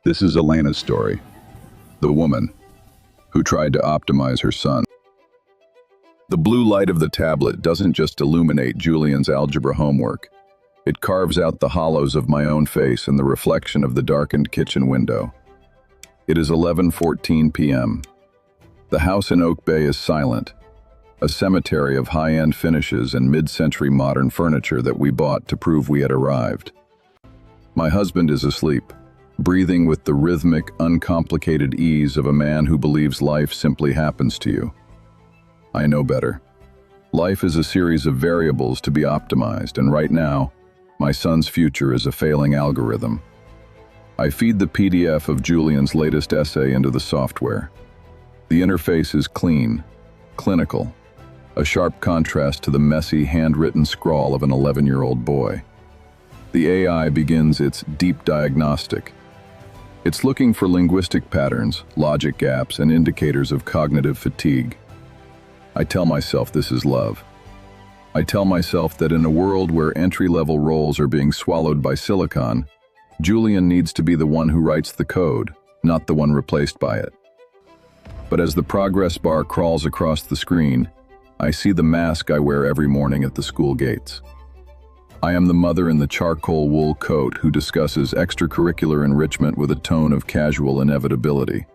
This is Elena's story, the woman who tried to optimize her son. The blue light of the tablet doesn't just illuminate Julian's algebra homework. It carves out the hollows of my own face and the reflection of the darkened kitchen window. It is 11:14 p.m. The house in Oak Bay is silent, a cemetery of high-end finishes and mid-century modern furniture that we bought to prove we had arrived. My husband is asleep, breathing with the rhythmic, uncomplicated ease of a man who believes life simply happens to you. I know better. Life is a series of variables to be optimized, and right now, my son's future is a failing algorithm. I feed the PDF of Julian's latest essay into the software. The interface is clean, clinical, a sharp contrast to the messy, handwritten scrawl of an 11-year-old boy. The AI begins its deep diagnostic. It's looking for linguistic patterns, logic gaps, and indicators of cognitive fatigue. I tell myself this is love. I tell myself that in a world where entry-level roles are being swallowed by silicon, Julian needs to be the one who writes the code, not the one replaced by it. But as the progress bar crawls across the screen, I see the mask I wear every morning at the school gates. I am the mother in the charcoal wool coat who discusses extracurricular enrichment with a tone of casual inevitability.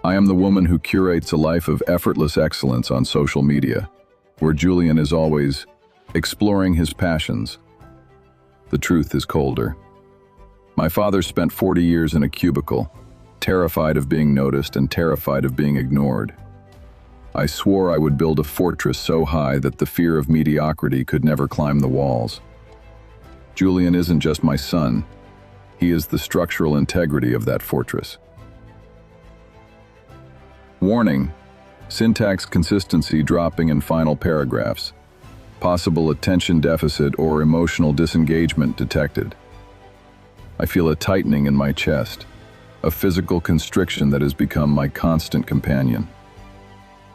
I am the woman who curates a life of effortless excellence on social media, where Julian is always exploring his passions. The truth is colder. My father spent 40 years in a cubicle, terrified of being noticed and terrified of being ignored. I swore I would build a fortress so high that the fear of mediocrity could never climb the walls. Julian isn't just my son. He is the structural integrity of that fortress. Warning: syntax consistency dropping in final paragraphs. Possible attention deficit or emotional disengagement detected. I feel a tightening in my chest, a physical constriction that has become my constant companion.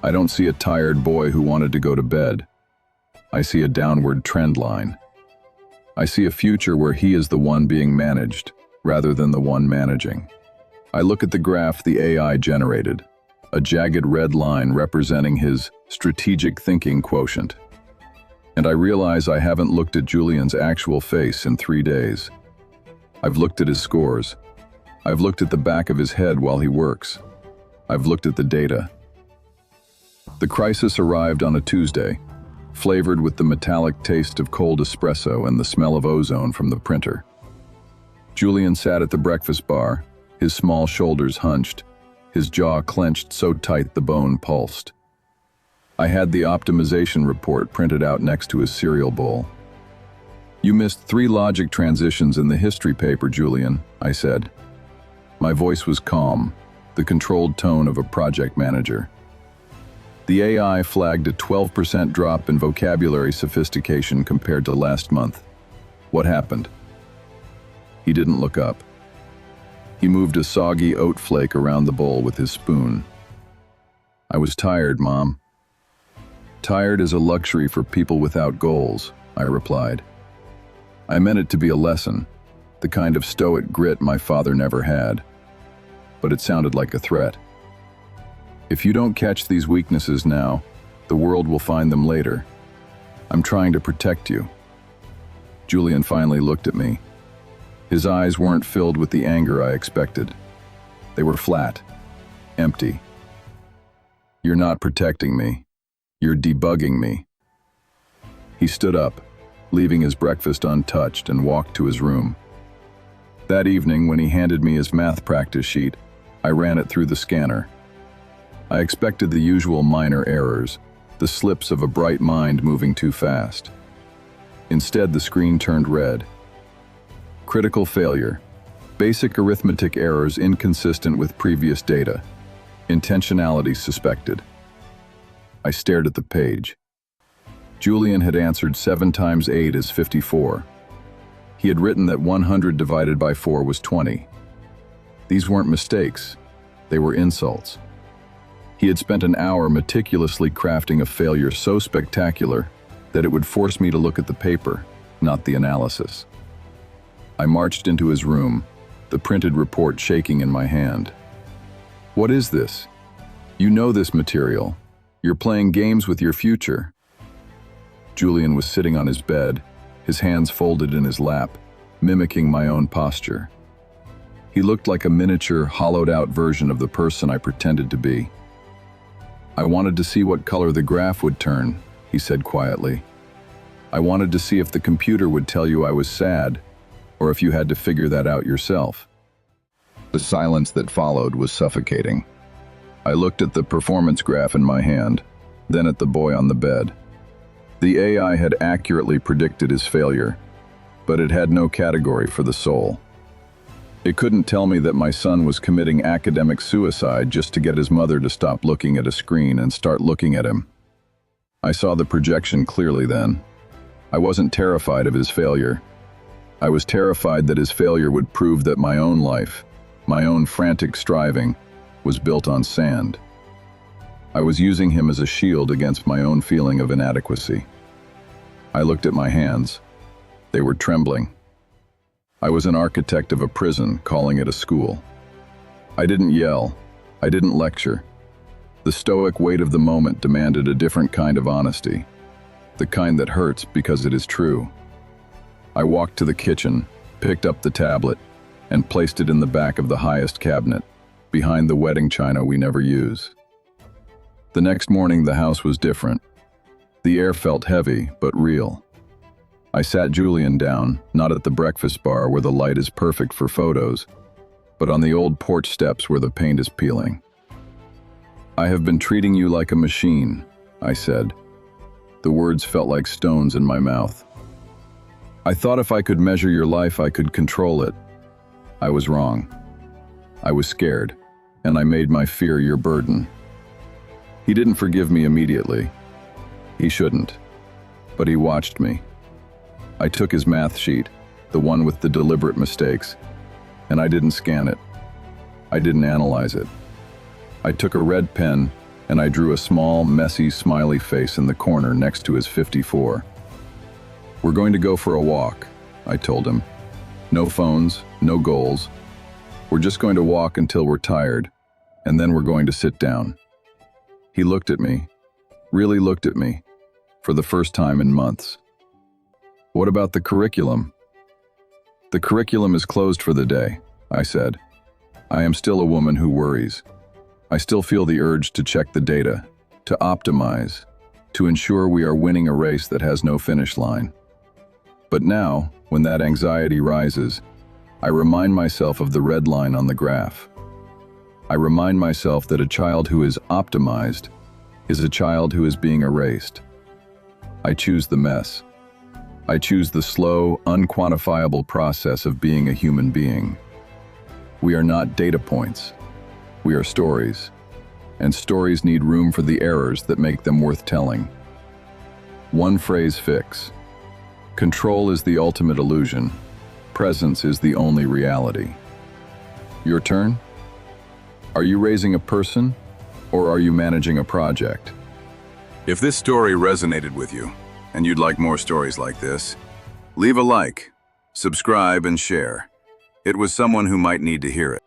I don't see a tired boy who wanted to go to bed. I see a downward trend line. I see a future where he is the one being managed, rather than the one managing. I look at the graph the AI generated, a jagged red line representing his strategic thinking quotient. And I realize I haven't looked at Julian's actual face in 3 days. I've looked at his scores. I've looked at the back of his head while he works. I've looked at the data. The crisis arrived on a Tuesday, flavored with the metallic taste of cold espresso and the smell of ozone from the printer. Julian sat at the breakfast bar, his small shoulders hunched, his jaw clenched so tight the bone pulsed. I had the optimization report printed out next to his cereal bowl. "You missed 3 logic transitions in the history paper, Julian," I said. My voice was calm, the controlled tone of a project manager. The AI flagged a 12% drop in vocabulary sophistication compared to last month. What happened? He didn't look up. He moved a soggy oat flake around the bowl with his spoon. "I was tired, Mom." "Tired is a luxury for people without goals," I replied. I meant it to be a lesson, the kind of stoic grit my father never had. But it sounded like a threat. "If you don't catch these weaknesses now, the world will find them later. I'm trying to protect you." Julian finally looked at me. His eyes weren't filled with the anger I expected. They were flat, empty. "You're not protecting me. You're debugging me." He stood up, leaving his breakfast untouched, and walked to his room. That evening, when he handed me his math practice sheet, I ran it through the scanner. I expected the usual minor errors, the slips of a bright mind moving too fast. Instead, the screen turned red. Critical failure. Basic arithmetic errors inconsistent with previous data. Intentionality suspected. I stared at the page. Julian had answered 7 times 8 is 54. He had written that 100 divided by 4 was 20. These weren't mistakes. They were insults. He had spent an hour meticulously crafting a failure so spectacular that it would force me to look at the paper, not the analysis. I marched into his room, the printed report shaking in my hand. "What is this? You know this material. You're playing games with your future." Julian was sitting on his bed, his hands folded in his lap, mimicking my own posture. He looked like a miniature, hollowed-out version of the person I pretended to be. "I wanted to see what color the graph would turn," he said quietly. "I wanted to see if the computer would tell you I was sad, or if you had to figure that out yourself." The silence that followed was suffocating. I looked at the performance graph in my hand, then at the boy on the bed. The AI had accurately predicted his failure, but it had no category for the soul. It couldn't tell me that my son was committing academic suicide just to get his mother to stop looking at a screen and start looking at him. I saw the projection clearly then. I wasn't terrified of his failure. I was terrified that his failure would prove that my own life, my own frantic striving, was built on sand. I was using him as a shield against my own feeling of inadequacy. I looked at my hands. They were trembling. I was an architect of a prison, calling it a school. I didn't yell. I didn't lecture. The stoic weight of the moment demanded a different kind of honesty, the kind that hurts because it is true. I walked to the kitchen, picked up the tablet, and placed it in the back of the highest cabinet, behind the wedding china we never use. The next morning, the house was different. The air felt heavy, but real. I sat Julian down, not at the breakfast bar where the light is perfect for photos, but on the old porch steps where the paint is peeling. "I have been treating you like a machine," I said. The words felt like stones in my mouth. "I thought if I could measure your life, I could control it. I was wrong. I was scared, and I made my fear your burden." He didn't forgive me immediately. He shouldn't. But he watched me. I took his math sheet, the one with the deliberate mistakes, and I didn't scan it. I didn't analyze it. I took a red pen and I drew a small, messy, smiley face in the corner next to his 54. "We're going to go for a walk," I told him. "No phones, no goals. We're just going to walk until we're tired, and then we're going to sit down." He looked at me, really looked at me, for the first time in months. "What about the curriculum?" "The curriculum is closed for the day," I said. "I am still a woman who worries. I still feel the urge to check the data, to optimize, to ensure we are winning a race that has no finish line. But now, when that anxiety rises, I remind myself of the red line on the graph. I remind myself that a child who is optimized is a child who is being erased. I choose the mess. I choose the slow, unquantifiable process of being a human being. We are not data points. We are stories, and stories need room for the errors that make them worth telling. One phrase fix. Control is the ultimate illusion. Presence is the only reality. Your turn? Are you raising a person, or are you managing a project? If this story resonated with you, and you'd like more stories like this, leave a like, subscribe, and share. It was someone who might need to hear it.